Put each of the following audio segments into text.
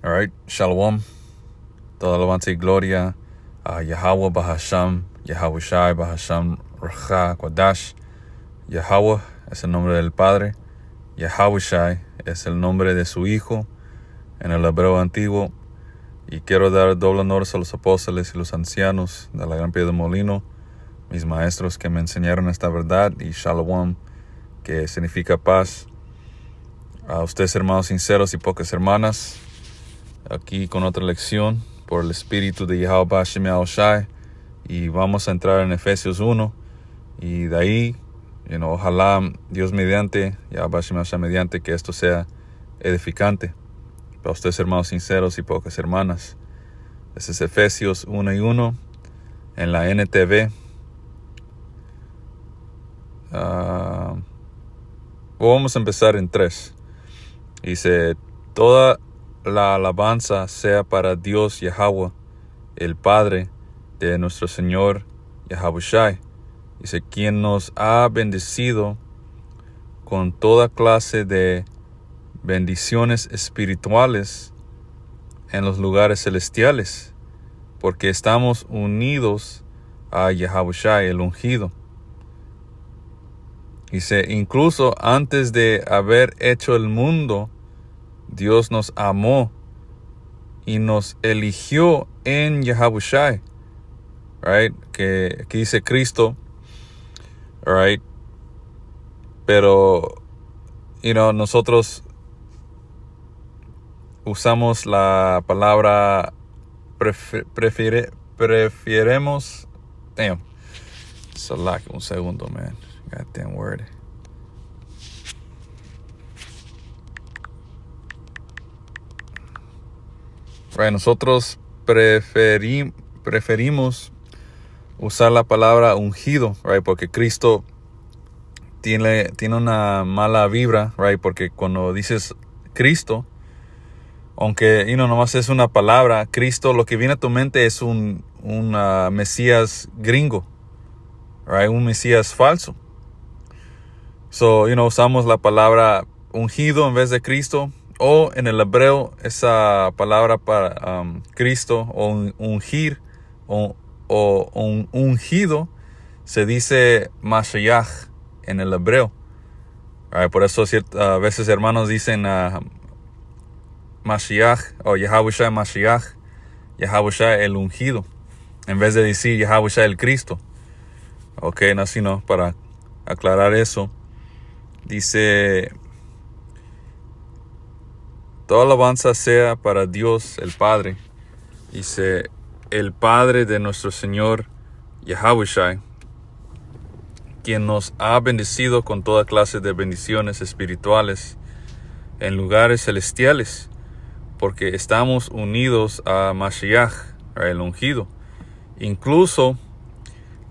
All right, Shalom. Toda alabanza y gloria a Yahweh Bahasham, Yahweh Shai Bahasham, Raja Kwadash. Yahweh es el nombre del Padre. Yahweh Shai es el nombre de su Hijo en el hebreo antiguo. Y quiero dar doble honor a los apóstoles y los ancianos de la Gran Piedra de Molino, mis maestros que me enseñaron esta verdad, y Shalom, que significa paz. A ustedes, hermanos sinceros y pocas hermanas, aquí con otra lección por el Espíritu de Yahweh Bashem Shai, y vamos a entrar en Efesios 1, y de ahí, ojalá Dios mediante, Yahweh Bashem Shai mediante, que esto sea edificante para ustedes, hermanos sinceros y pocas hermanas. Este es Efesios 1 y 1 en la NTV. Vamos a empezar en 3. Dice: toda la alabanza sea para Dios Yahweh, el Padre de nuestro Señor Yahweh Shai. Dice: quien nos ha bendecido con toda clase de bendiciones espirituales en los lugares celestiales, porque estamos unidos a Yahweh Shai, el ungido. Dice: incluso antes de haber hecho el mundo, Dios nos amó y nos eligió en Yahweh Shai. Right? Que aquí dice Cristo. Right? Pero, nosotros usamos la palabra prefiremos. Damn. Select un segundo, man. Goddamn word. Right, nosotros preferimos usar la palabra ungido, right? Porque Cristo tiene una mala vibra, right? Porque cuando dices Cristo, aunque nomás es una palabra, Cristo, lo que viene a tu mente es un Mesías gringo, right? Un Mesías falso. So, usamos la palabra ungido en vez de Cristo, o en el hebreo esa palabra para Cristo o ungir o un ungido se dice Mashiach en el hebreo. Right? Por eso a veces hermanos dicen Mashiach o Yahweh Shai Mashiach, Yahweh Shai el ungido, en vez de decir Yahweh Shai el Cristo. Ok, no, para aclarar eso. Dice: toda alabanza sea para Dios el Padre. Dice: el Padre de nuestro Señor Yahweh Shai, quien nos ha bendecido con toda clase de bendiciones espirituales en lugares celestiales, porque estamos unidos a Mashiach, el ungido. Incluso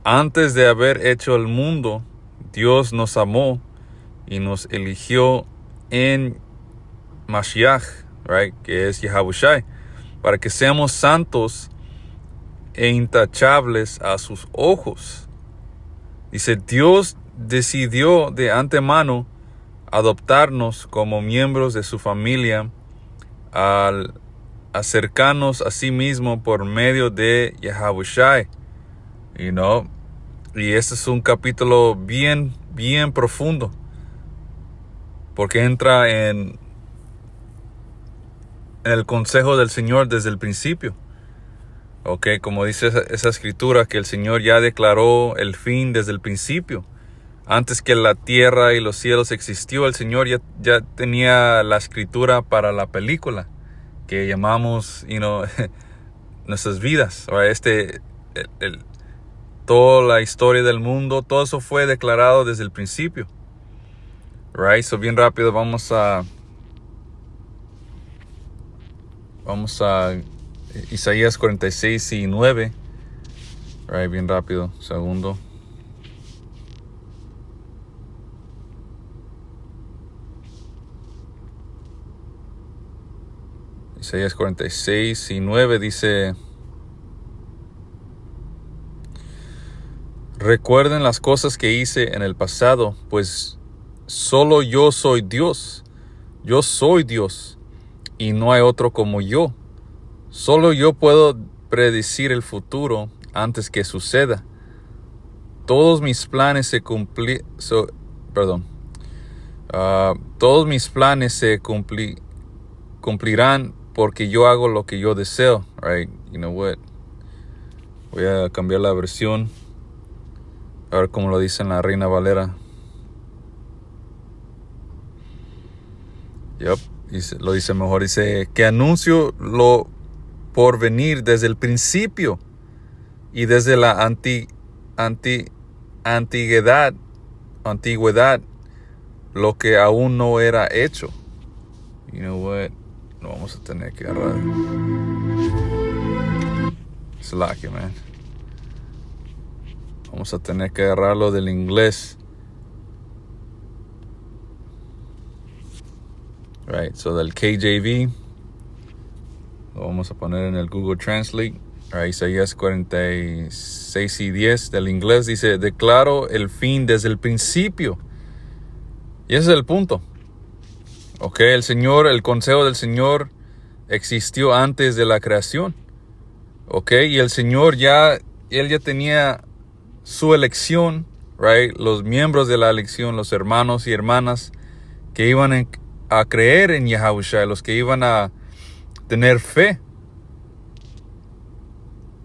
antes de haber hecho el mundo, Dios nos amó y nos eligió en Mashiach, right, que es Yahweh Shai, para que seamos santos e intachables a sus ojos. Dice: Dios decidió de antemano adoptarnos como miembros de su familia al acercarnos a sí mismo por medio de Yahweh Shai. Y este es un capítulo bien, bien profundo, porque entra en el consejo del Señor desde el principio. Ok, como dice esa escritura, que el Señor ya declaró el fin desde el principio. Antes que la tierra y los cielos existió, el Señor ya tenía la escritura para la película que llamamos, nuestras vidas. Right? Toda la historia del mundo, todo eso fue declarado desde el principio. Right? So bien rápido vamos a Isaías 46 y 9. Right, bien rápido, segundo. Isaías 46 y 9 dice: recuerden las cosas que hice en el pasado, pues solo yo soy Dios. Yo soy Dios. y no hay otro como yo. Solo yo puedo predecir el futuro antes que suceda. Todos mis planes se cumplirán porque yo hago lo que yo deseo. Right? You know what? Voy a cambiar la versión. A ver cómo lo dice en la Reina Valera. Yep. Lo dice mejor. Dice que anuncio lo por venir desde el principio y desde la antigüedad, lo que aún no era hecho. You know what? Lo vamos a tener que agarrar. Slack, man. Vamos a tener que agarrarlo del inglés. Right, so del KJV. Lo vamos a poner en el Google Translate. Right, Isaías 46 y 10 del inglés dice: declaro el fin desde el principio. Y ese es el punto. Ok, el consejo del Señor existió antes de la creación. Ok, y el Señor Él ya tenía su elección, right? Los miembros de la elección, los hermanos y hermanas que iban a creer en Yahushua, los que iban a tener fe.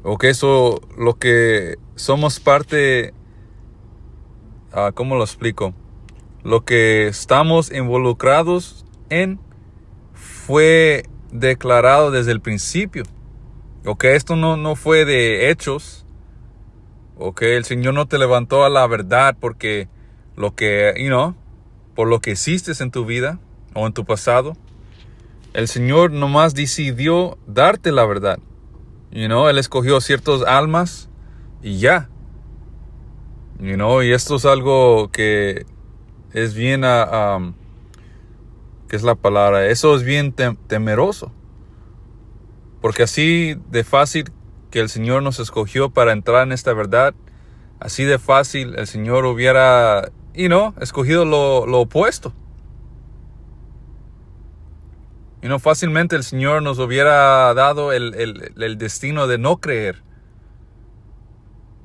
Ok, eso, lo que somos parte, ¿cómo lo explico? Lo que estamos involucrados en fue declarado desde el principio. Ok, esto no fue de hechos. Ok, el Señor no te levantó a la verdad porque por lo que hiciste en tu vida o en tu pasado. El Señor nomás decidió darte la verdad. Él escogió ciertas almas y ya. Y esto es algo que es bien, ¿qué es la palabra? Eso es bien temeroso. Porque así de fácil que el Señor nos escogió para entrar en esta verdad, así de fácil el Señor hubiera, escogido lo opuesto. Fácilmente el Señor nos hubiera dado el destino de no creer.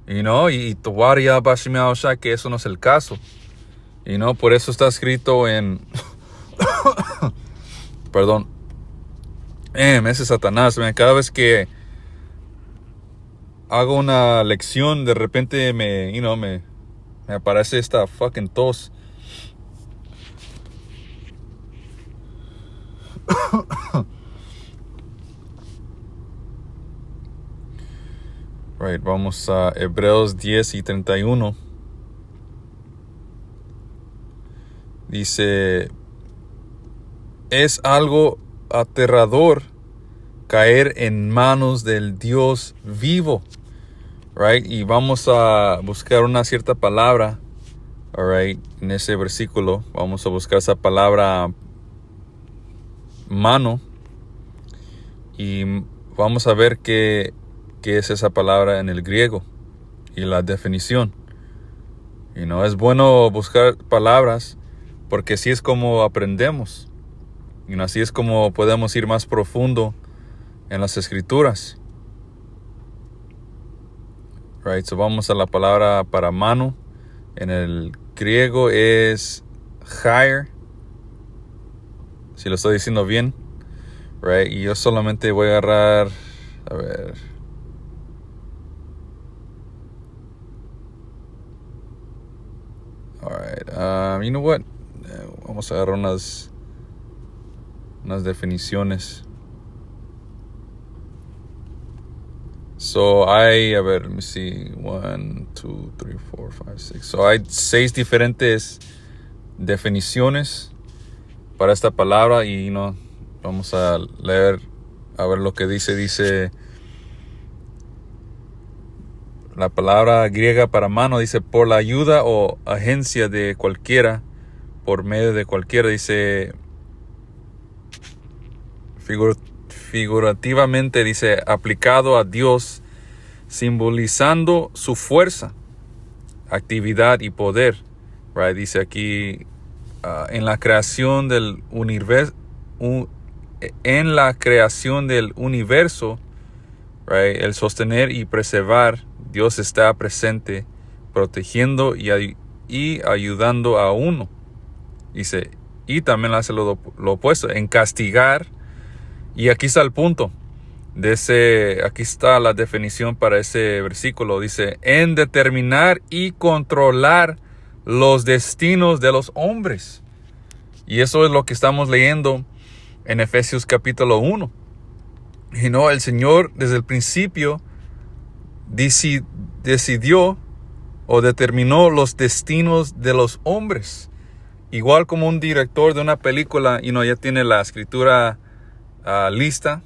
Y todavía que eso no es el caso. Por eso está escrito en perdón. Ese Satanás, man. Cada vez que hago una lección, de repente me aparece esta fucking tos. Right, vamos a Hebreos 10 y 31. Dice: es algo aterrador caer en manos del Dios vivo. Right, y vamos a buscar una cierta palabra. Alright, en ese versículo vamos a buscar esa palabra mano. Y vamos a ver qué es esa palabra en el griego y la definición. Es bueno buscar palabras porque así es como aprendemos. Así es como podemos ir más profundo en las escrituras. Right, so vamos a la palabra para mano. En el griego es hire. Si lo estoy diciendo bien. Right, y yo solamente voy a agarrar, a ver. Alright, you know what? Vamos a agarrar unas definiciones. So let me see, 1, 2, 3, 4, 5, 6. So hay 6 diferentes definiciones para esta palabra y vamos a leer a ver lo que dice. Dice la palabra griega para mano, dice por la ayuda o agencia de cualquiera, por medio de cualquiera, dice figurativamente, dice aplicado a Dios, simbolizando su fuerza, actividad y poder. Right, dice aquí en la creación del universo en la creación del universo, right, el sostener y preservar, Dios está presente, protegiendo y ayudando a uno. Dice, y también hace lo opuesto, en castigar. Y aquí está el punto. Aquí está la definición para ese versículo. Dice, en determinar y controlar los destinos de los hombres. Y eso es lo que estamos leyendo en Efesios capítulo 1. Y no, el Señor desde el principio decidió o determinó los destinos de los hombres. Igual como un director de una película, ya tiene la escritura lista,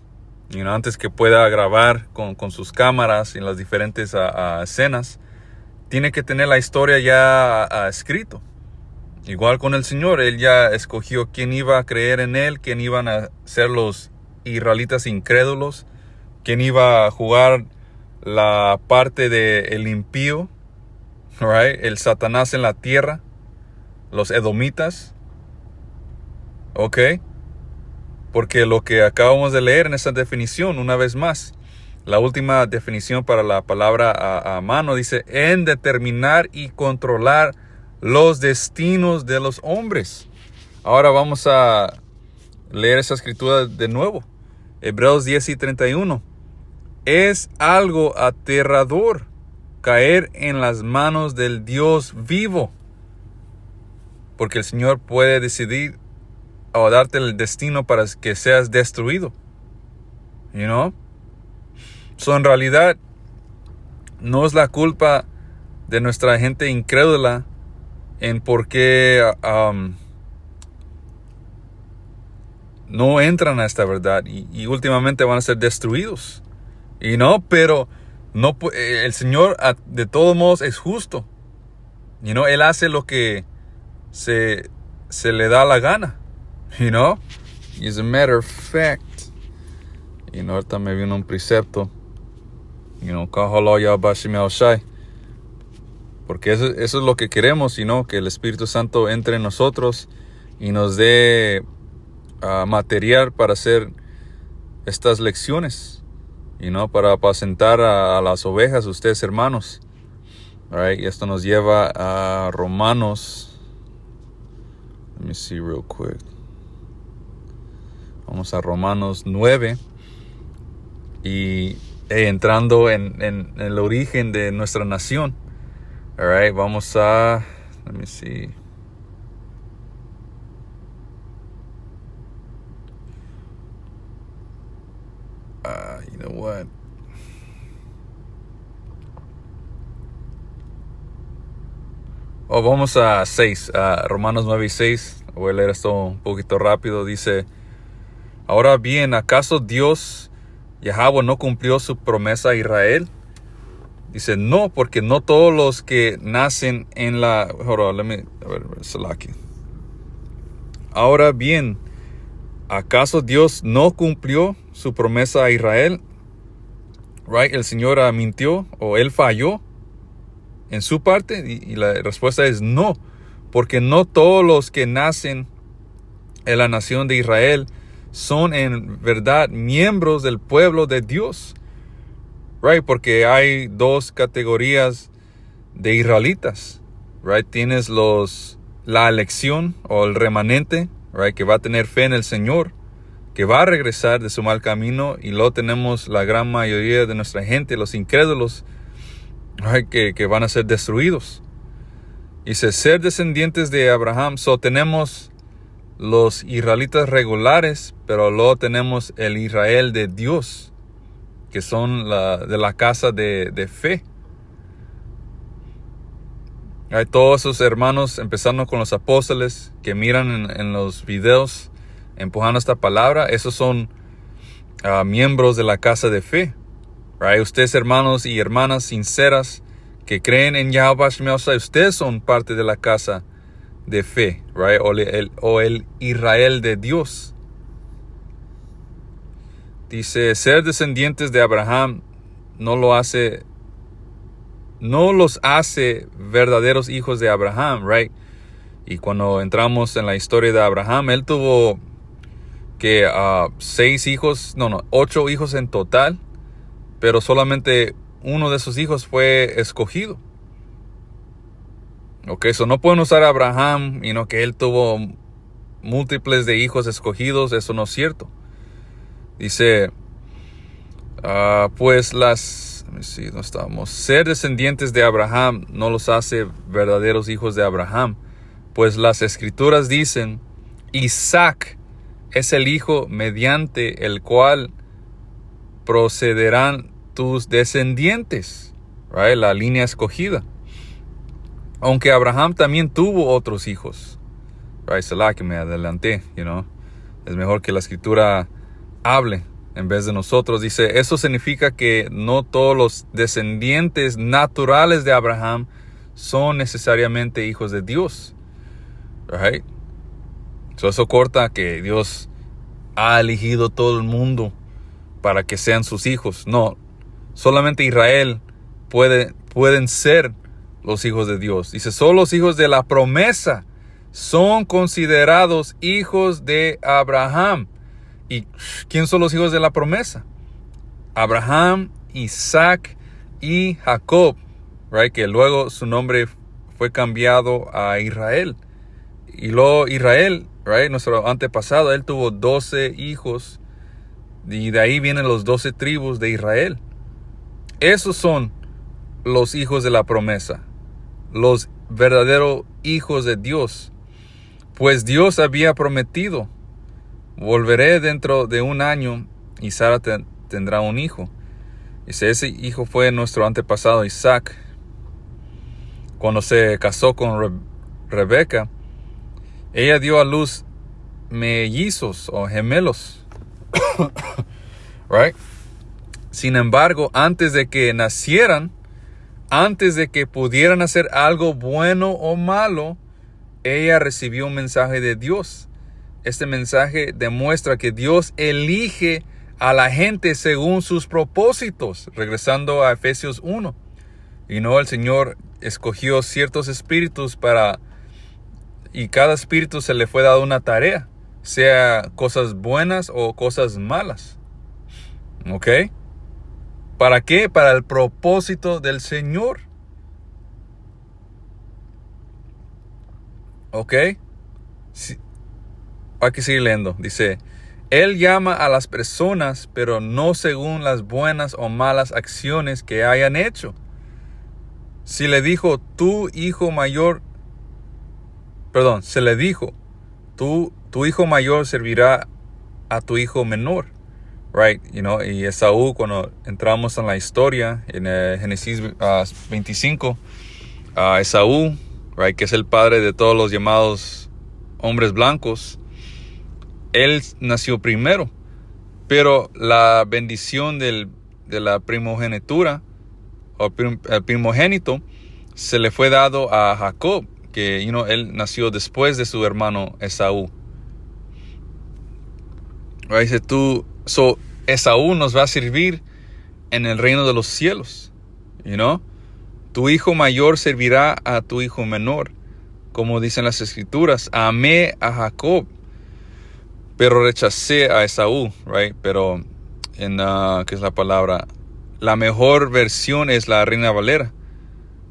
antes que pueda grabar con sus cámaras en las diferentes escenas, tiene que tener la historia ya escrito. Igual con el Señor, Él ya escogió quién iba a creer en Él, quién iban a ser los israelitas incrédulos, quién iba a jugar la parte del impío, right? El Satanás en la tierra, los edomitas, ¿ok? Porque lo que acabamos de leer en esa definición, una vez más, la última definición para la palabra a mano dice, en determinar y controlar los destinos de los hombres. Ahora vamos a leer esa escritura de nuevo. Hebreos 10:31. Es algo aterrador caer en las manos del Dios vivo, porque el Señor puede decidir o darte el destino para que seas destruido. So, en realidad, no es la culpa de nuestra gente incrédula en por qué no entran a esta verdad y últimamente van a ser destruidos. Pero no, el Señor de todos modos es justo. Él hace lo que se le da la gana. As a matter of fact, ahorita me vino un precepto. Porque eso es lo que queremos, que el Espíritu Santo entre en nosotros y nos dé material para hacer estas lecciones, para apacentar a las ovejas, ustedes hermanos. Alright, y esto nos lleva a Romanos. Let me see real quick. Vamos a Romanos 9 y entrando en el origen de nuestra nación. Alright, vamos a, let me see. You know what? Vamos a 6, Romanos 9 y 6. Voy a leer esto un poquito rápido. Dice, ahora bien, ¿acaso Dios, Yahweh, no cumplió su promesa a Israel? Dice, no, porque no todos los que nacen en la... Ahora bien, ¿acaso Dios no cumplió su promesa a Israel? Right, el Señor mintió o Él falló en su parte. Y la respuesta es no, porque no todos los que nacen en la nación de Israel son en verdad miembros del pueblo de Dios. Right, porque hay dos categorías de israelitas. Right, tienes la elección o el remanente, right, que va a tener fe en el Señor, que va a regresar de su mal camino, y luego tenemos la gran mayoría de nuestra gente, los incrédulos, right, que van a ser destruidos. Y ser descendientes de Abraham, tenemos los israelitas regulares, pero luego tenemos el Israel de Dios, que son de la casa de fe. Hay todos esos hermanos, empezando con los apóstoles, que miran en los videos, empujando esta palabra. Esos son miembros de la casa de fe. Right? Ustedes, hermanos y hermanas sinceras, que creen en Yahweh Shemel, ustedes son parte de la casa de fe. Right? O el Israel de Dios. Dice, ser descendientes de Abraham no los hace verdaderos hijos de Abraham, right? Y cuando entramos en la historia de Abraham, él tuvo que 8 hijos en total, pero solamente uno de sus hijos fue escogido. Ok, eso no pueden usar a Abraham, que él tuvo múltiples de hijos escogidos. Eso no es cierto. Dice, pues ¿dónde estamos? Ser descendientes de Abraham no los hace verdaderos hijos de Abraham, pues las escrituras dicen, Isaac es el hijo mediante el cual procederán tus descendientes, right? La línea escogida. Aunque Abraham también tuvo otros hijos, right? Salah, que me adelanté, es mejor que la escritura hable en vez de nosotros. Dice, eso significa que no todos los descendientes naturales de Abraham son necesariamente hijos de Dios, right? Eso corta que Dios ha elegido todo el mundo para que sean sus hijos. No, solamente Israel pueden ser los hijos de Dios. Dice, solo los hijos de la promesa son considerados hijos de Abraham. ¿Y quién son los hijos de la promesa? Abraham, Isaac y Jacob, right? Que luego su nombre fue cambiado a Israel. Y luego Israel, right? Nuestro antepasado, él tuvo 12 hijos. Y de ahí vienen los 12 tribus de Israel. Esos son los hijos de la promesa, los verdaderos hijos de Dios. Pues Dios había prometido, volveré dentro de un año y Sara tendrá un hijo. Dice, ese hijo fue nuestro antepasado Isaac. Cuando se casó con Rebeca, ella dio a luz mellizos o gemelos. Right? Sin embargo, antes de que nacieran, antes de que pudieran hacer algo bueno o malo, ella recibió un mensaje de Dios. Este mensaje demuestra que Dios elige a la gente según sus propósitos. Regresando a Efesios 1. El Señor escogió ciertos espíritus y cada espíritu se le fue dado una tarea, sea cosas buenas o cosas malas. ¿Ok? ¿Para qué? Para el propósito del Señor. ¿Ok? Sí. Hay que seguir leyendo. Dice, Él llama a las personas, pero no según las buenas o malas acciones que hayan hecho. Se le dijo, tu hijo mayor servirá a tu hijo menor. Right, y Esaú, cuando entramos en la historia, en Génesis 25, Esaú, right, que es el padre de todos los llamados hombres blancos, él nació primero, pero la bendición de la primogenitura, o el primogénito, se le fue dado a Jacob, que él nació después de su hermano Esaú. Right, dice Esaú nos va a servir en el reino de los cielos. Tu hijo mayor servirá a tu hijo menor. Como dicen las escrituras, amé a Jacob, pero rechacé a Esaú. Right? Pero ¿qué es la palabra? La mejor versión es la Reina Valera.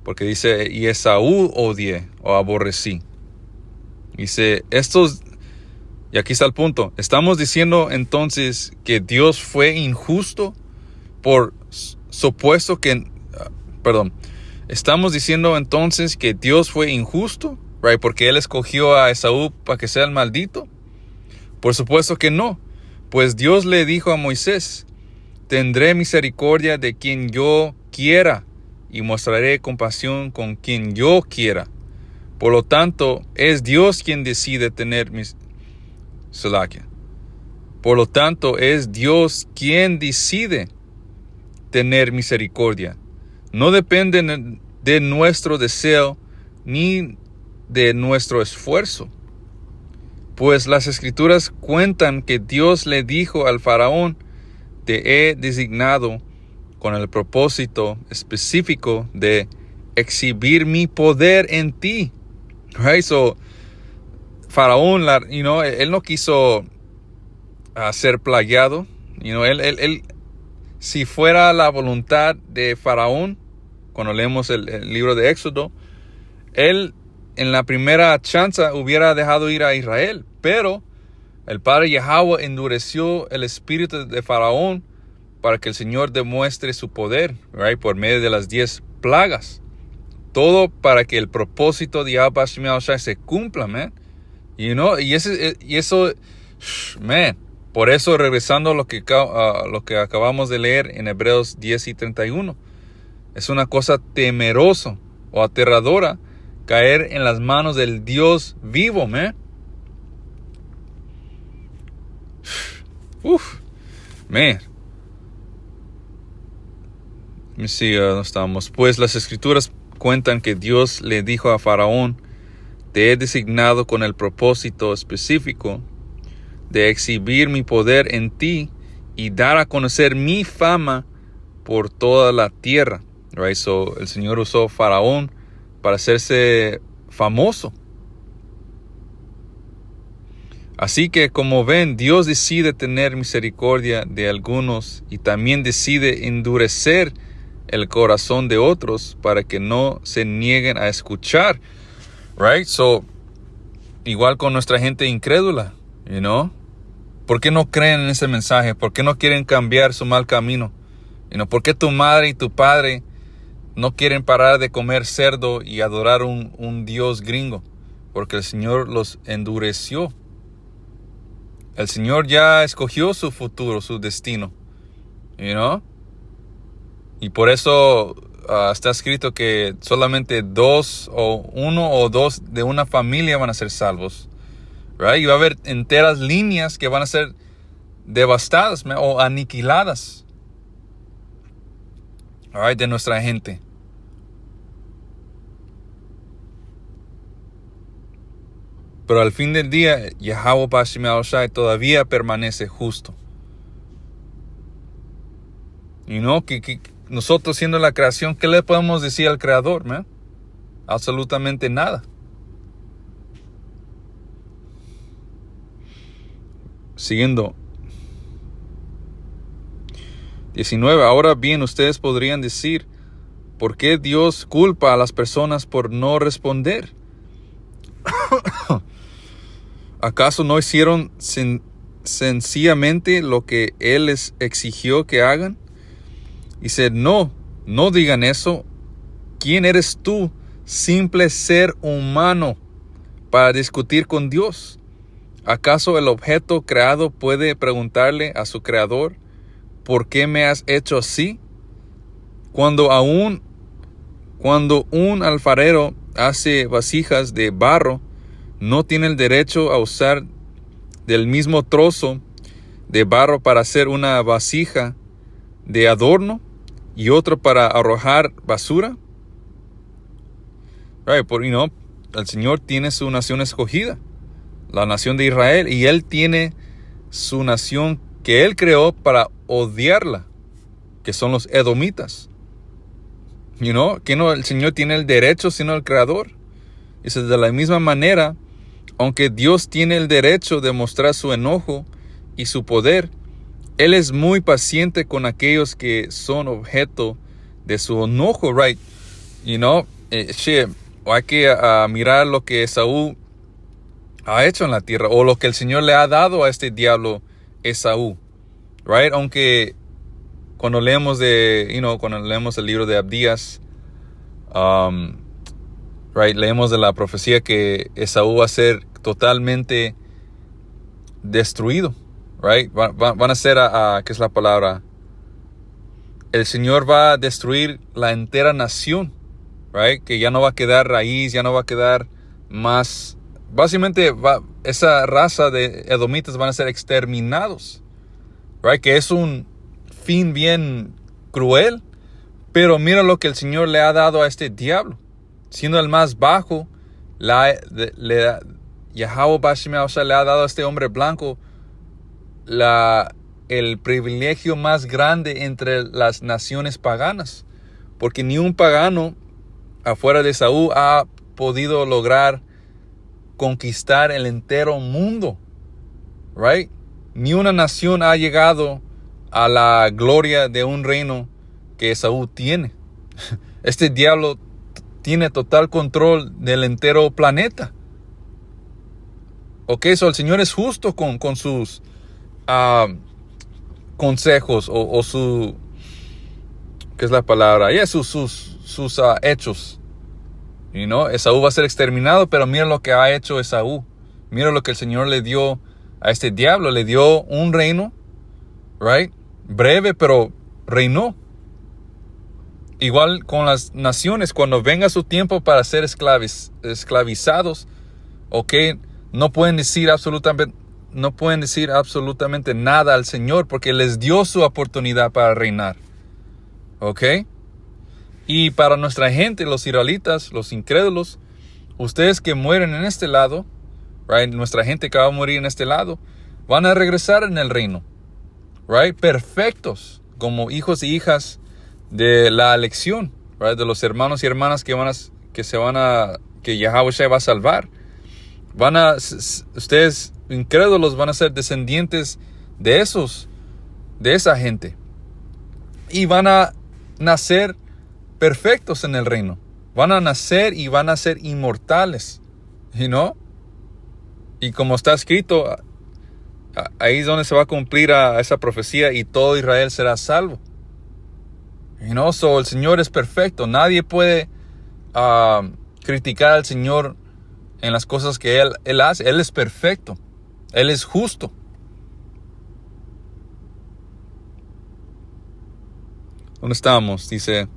Porque dice, y Esaú odié o aborrecí. Dice, y aquí está el punto. ¿Estamos diciendo entonces que Dios fue injusto por supuesto que... ¿Estamos diciendo entonces que Dios fue injusto? Right? Porque Él escogió a Esaú para que sea el maldito. Por supuesto que no. Pues Dios le dijo a Moisés, tendré misericordia de quien yo quiera y mostraré compasión con quien yo quiera. Por lo tanto, es Dios quien decide tener Por lo tanto, es Dios quien decide tener misericordia. No depende de nuestro deseo ni de nuestro esfuerzo. Pues las escrituras cuentan que Dios le dijo al faraón, te he designado con el propósito específico de exhibir mi poder en ti. Right? So, Faraón, él no quiso a ser plagueado. Si fuera la voluntad de Faraón, cuando leemos el libro de Éxodo, él en la primera chance hubiera dejado ir a Israel, pero el Padre Yahweh endureció el espíritu de Faraón para que el Señor demuestre su poder, right, por medio de las 10 plagas. Todo para que el propósito de Yahweh se cumpla, man. Y eso, man. Por eso, regresando a lo que acabamos de leer en Hebreos 10 y 31, es una cosa temerosa o aterradora caer en las manos del Dios vivo, man. Man. Sí, ¿dónde estamos? Pues las escrituras cuentan que Dios le dijo a Faraón: te he designado con el propósito específico de exhibir mi poder en ti y dar a conocer mi fama por toda la tierra. Right? So, el Señor usó Faraón para hacerse famoso. Así que, como ven, Dios decide tener misericordia de algunos y también decide endurecer el corazón de otros para que no se nieguen a escuchar. Right? So, igual con nuestra gente incrédula, ¿Por qué no creen en ese mensaje? ¿Por qué no quieren cambiar su mal camino? ¿Por qué tu madre y tu padre no quieren parar de comer cerdo y adorar un Dios gringo? Porque el Señor los endureció. El Señor ya escogió su futuro, su destino. Y por eso está escrito que solamente uno o dos de una familia van a ser salvos. Right? Y va a haber enteras líneas que van a ser devastadas o aniquiladas, right, de nuestra gente. Pero al fin del día, Yahweh Bashim Al-Shai todavía permanece justo. Que nosotros siendo la creación, ¿qué le podemos decir al Creador, man? Absolutamente nada. Siguiendo. 19. Ahora bien, ustedes podrían decir: ¿por qué Dios culpa a las personas por no responder? ¿Acaso no hicieron sencillamente lo que Él les exigió que hagan? Dice: no digan eso. ¿Quién eres tú, simple ser humano, para discutir con Dios? ¿Acaso el objeto creado puede preguntarle a su creador: ¿por qué me has hecho así? Cuando un alfarero hace vasijas de barro, ¿no tiene el derecho a usar del mismo trozo de barro para hacer una vasija de adorno y otro para arrojar basura? Right, el Señor tiene su nación escogida, la nación de Israel, y Él tiene su nación que Él creó para odiarla, que son los edomitas. Que no el Señor tiene el derecho sino el Creador. Dice: de la misma manera, aunque Dios tiene el derecho de mostrar su enojo y su poder, Él es muy paciente con aquellos que son objeto de su enojo, right? Hay que mirar lo que Esaú ha hecho en la tierra, o lo que el Señor le ha dado a este diablo Esaú, right? Aunque cuando leemos el libro de Abdías, right, leemos de la profecía que Esaú va a ser totalmente destruido, right? Van a ser, ¿qué es la palabra? El Señor va a destruir la entera nación, right? Que ya no va a quedar raíz, ya no va a quedar más. Básicamente, esa raza de edomitas van a ser exterminados, right? Que es un fin bien cruel, pero mira lo que el Señor le ha dado a este diablo. Siendo el más bajo, Yahweh Bashim Al-Shai le ha dado a este hombre blanco el privilegio más grande entre las naciones paganas, porque ni un pagano afuera de Saúl ha podido lograr conquistar el entero mundo, right? Ni una nación ha llegado a la gloria de un reino que Esaú tiene. Este diablo tiene total control del entero planeta. Ok, el Señor es justo con sus consejos o su, ¿qué es la palabra? Sus hechos. Esaú va a ser exterminado, pero mira lo que ha hecho Esaú. Mira lo que el Señor le dio a este diablo. Le dio un reino, right? Breve, pero reinó. Igual con las naciones, cuando venga su tiempo para ser esclavizados, ok, no pueden decir absolutamente nada al Señor porque les dio su oportunidad para reinar. Ok. Y para nuestra gente, los israelitas, los incrédulos, ustedes que mueren en este lado, right, nuestra gente que va a morir en este lado, van a regresar en el reino, right, perfectos, como hijos y hijas de la elección, right, de los hermanos y hermanas que Yahweh va a salvar. Ustedes incrédulos van a ser descendientes de esa gente. Y van a nacer perfectos en el reino. Van a nacer y van a ser inmortales. Y como está escrito, ahí es donde se va a cumplir a esa profecía y todo Israel será salvo. El Señor es perfecto. Nadie puede criticar al Señor en las cosas que Él hace. Él es perfecto. Él es justo. ¿Dónde estamos? Dice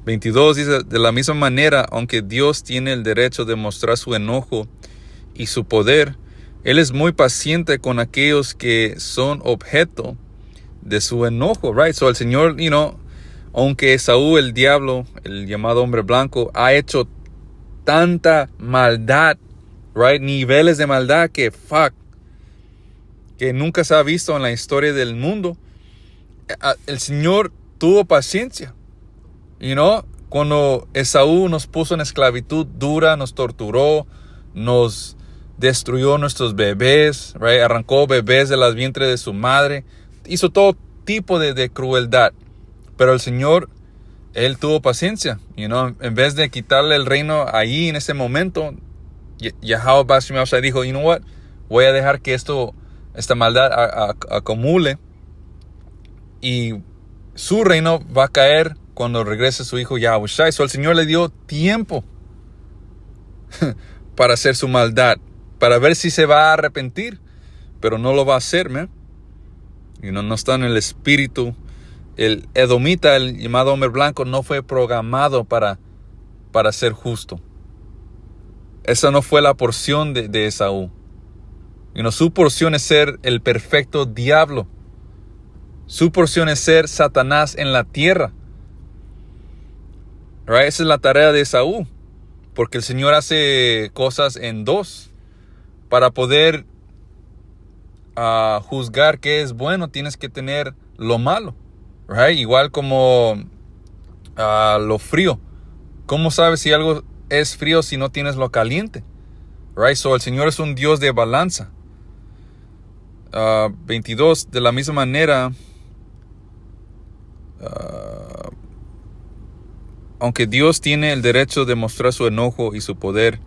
22, dice, de la misma manera, aunque Dios tiene el derecho de mostrar su enojo y su poder, Él es muy paciente con aquellos que son objeto de su enojo, right? El Señor, aunque Esaú, el diablo, el llamado hombre blanco, ha hecho tanta maldad, right? Niveles de maldad que nunca se ha visto en la historia del mundo. El Señor tuvo paciencia. Cuando Esaú nos puso en esclavitud dura, nos torturó, nos destruyó nuestros bebés, right? Arrancó bebés de las vientres de su madre, hizo todo tipo de crueldad. Pero el Señor, Él tuvo paciencia. En vez de quitarle el reino ahí en ese momento, Yahweh dijo, you know what? Voy a dejar que esta maldad acumule y su reino va a caer cuando regrese su hijo Yahushua. El Señor le dio tiempo para hacer su maldad, para ver si se va a arrepentir, pero no lo va a hacer, man. No está en el espíritu. El edomita, el llamado hombre blanco, no fue programado para ser justo. Esa no fue la porción de Esaú. Su porción es ser el perfecto diablo. Su porción es ser Satanás en la tierra. Right? Esa es la tarea de Esaú. Porque el Señor hace cosas en dos. Para poder juzgar qué es bueno, tienes que tener lo malo. Right? Igual como lo frío. ¿Cómo sabes si algo es frío si no tienes lo caliente? Right? El Señor es un Dios de balanza. 22, de la misma manera, aunque Dios tiene el derecho de mostrar su enojo y su poder,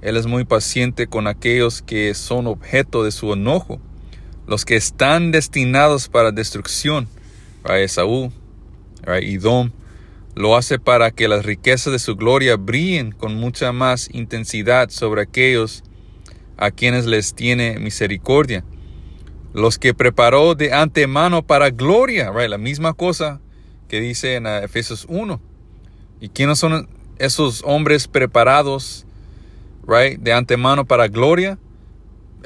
Él es muy paciente con aquellos que son objeto de su enojo, los que están destinados para destrucción. Esaú, Edom, lo hace para que las riquezas de su gloria brillen con mucha más intensidad sobre aquellos a quienes les tiene misericordia. Los que preparó de antemano para gloria, la misma cosa que dice en Efesios 1. ¿Y quiénes son esos hombres preparados, de antemano para gloria?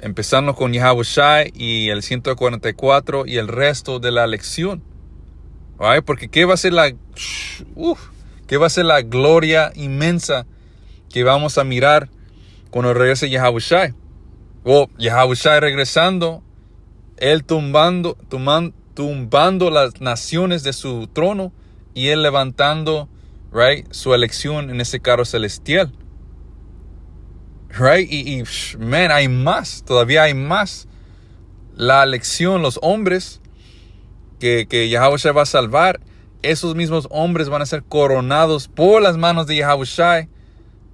Empezando con Yahushua y el 144 y el resto de la elección. Porque ¿qué va a ser la gloria inmensa que vamos a mirar cuando regrese Yahushua? Yahushua regresando, Él tumbando las naciones de su trono y Él levantando, right, su elección en ese carro celestial. Right? Man, hay más, todavía hay más. La elección, los hombres que Yahushua va a salvar, esos mismos hombres van a ser coronados por las manos de Yahushua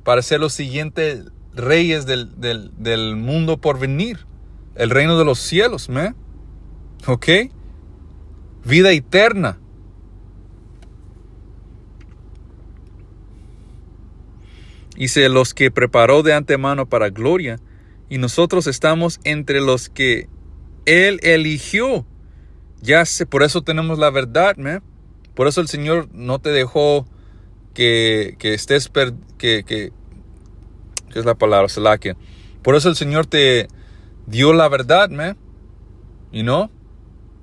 para ser los siguientes reyes del mundo por venir. El reino de los cielos, man. ¿Ok? Vida eterna. Dice, los que preparó de antemano para gloria, y nosotros estamos entre los que Él eligió. Por eso tenemos la verdad, man. Por eso el Señor no te dejó que estés, ¿qué es la palabra? Salakia. Por eso el Señor te dio la verdad, man.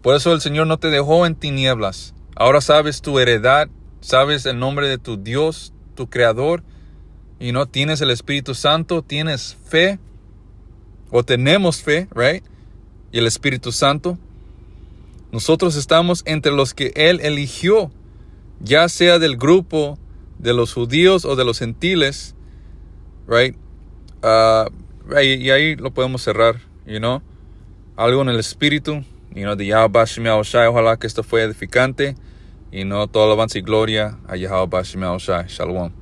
Por eso el Señor no te dejó en tinieblas. Ahora sabes tu heredad, sabes el nombre de tu Dios, tu Creador. Tienes el Espíritu Santo, tienes fe, o tenemos fe, right? Y el Espíritu Santo. Nosotros estamos entre los que Él eligió, ya sea del grupo de los judíos o de los gentiles, right? Y ahí lo podemos cerrar, algo en el Espíritu, de Yahweh Shema Oshai. Ojalá que esto fue edificante, todo alabanza y gloria a Yahweh Shema Oshai. Shalom.